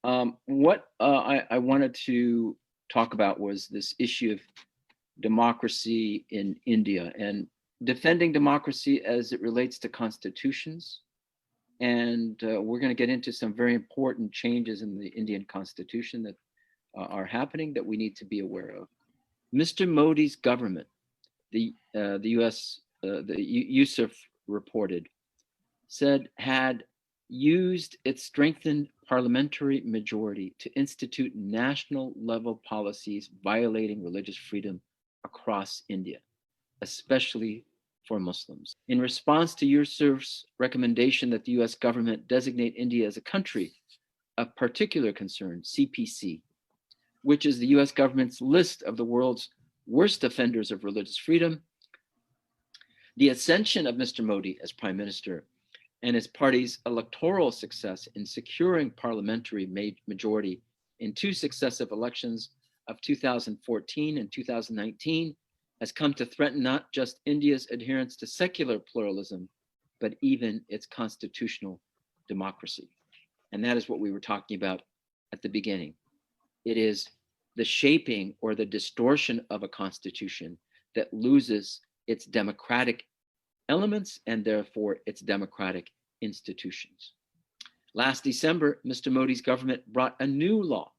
What I wanted to talk about was this issue of democracy in India and defending democracy as it relates to constitutions. And we're going to get into some very important changes in the Indian constitution that are happening that we need to be aware of. Mr. Modi's government, the U.S. The Yusuf reported, said had used its strengthened parliamentary majority to institute national level policies violating religious freedom across India, especially for Muslims. In response to Yusuf's recommendation that the US government designate India as a country of particular concern, CPC, which is the US government's list of the world's worst offenders of religious freedom, the ascension of Mr. Modi as prime minister and his party's electoral success in securing parliamentary majority in two successive elections of 2014 and 2019 has come to threaten not just India's adherence to secular pluralism, but even its constitutional democracy. And that is what we were talking about at the beginning. It is the shaping or the distortion of a constitution that loses its democratic elements and therefore its democratic institutions. Last December, Mr. Modi's government brought a new law,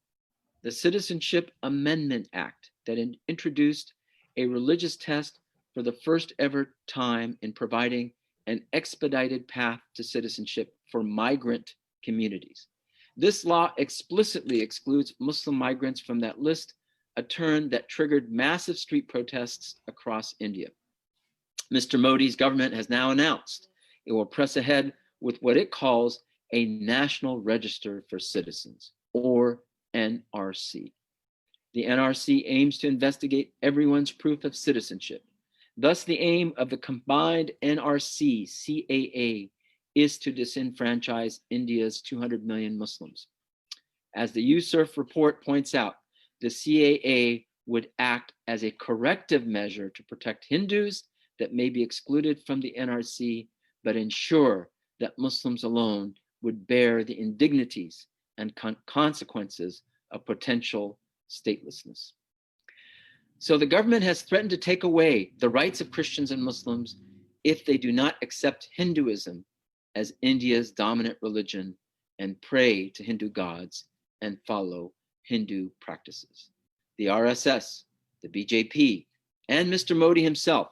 the Citizenship Amendment Act, that introduced a religious test for the first ever time in providing an expedited path to citizenship for migrant communities. This law explicitly excludes Muslim migrants from that list, a turn that triggered massive street protests across India. Mr. Modi's government has now announced it will press ahead with what it calls a National Register for Citizens, or NRC. The NRC aims to investigate everyone's proof of citizenship. Thus, the aim of the combined NRC CAA is to disenfranchise India's 200 million Muslims. As the Yusuf report points out, the CAA would act as a corrective measure to protect Hindus that may be excluded from the NRC, but ensure that Muslims alone would bear the indignities and consequences of potential statelessness. So the government has threatened to take away the rights of Christians and Muslims if they do not accept Hinduism as India's dominant religion and pray to Hindu gods and follow Hindu practices. The RSS, the BJP, and Mr. Modi himself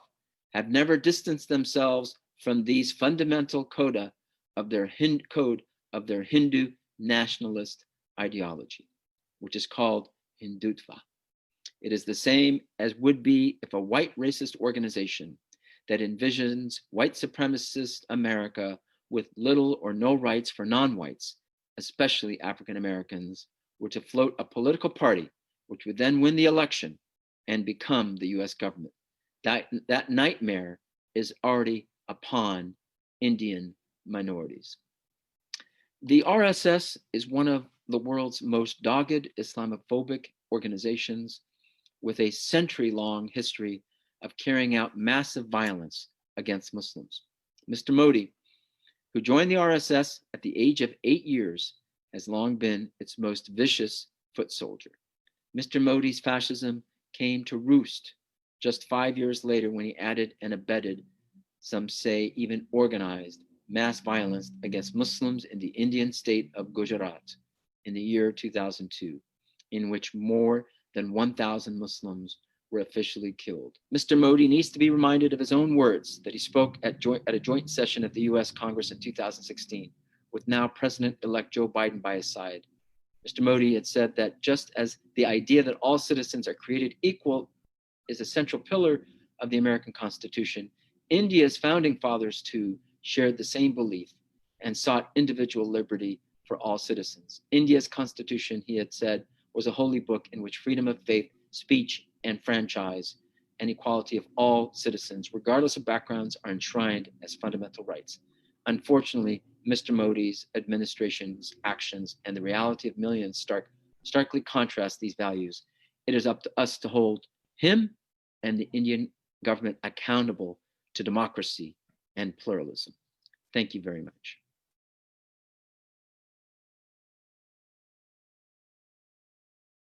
have never distanced themselves from these fundamental code of their Hindu nationalist ideology, which is called Hindutva. It is the same as would be if a white racist organization that envisions white supremacist America with little or no rights for non-whites, especially African Americans, were to float a political party which would then win the election and become the US government. That nightmare is already upon Indian minorities. The RSS is one of the world's most dogged Islamophobic organizations with a century-long history of carrying out massive violence against Muslims. Mr. Modi, who joined the RSS at the age of 8 years, has long been its most vicious foot soldier. Mr. Modi's fascism came to roost just 5 years later when he added and abetted, some say even organized, mass violence against Muslims in the Indian state of Gujarat in the year 2002, in which more than 1,000 Muslims were officially killed. Mr. Modi needs to be reminded of his own words that he spoke at a joint session of the US Congress in 2016, with now President-elect Joe Biden by his side. Mr. Modi had said that just as the idea that all citizens are created equal is a central pillar of the American Constitution, India's founding fathers too shared the same belief and sought individual liberty for all citizens. India's constitution, he had said, was a holy book in which freedom of faith, speech, and franchise and equality of all citizens, regardless of backgrounds, are enshrined as fundamental rights. Unfortunately, Mr. Modi's administration's actions and the reality of millions starkly contrast these values. It is up to us to hold him and the Indian government accountable to democracy and pluralism. Thank you very much.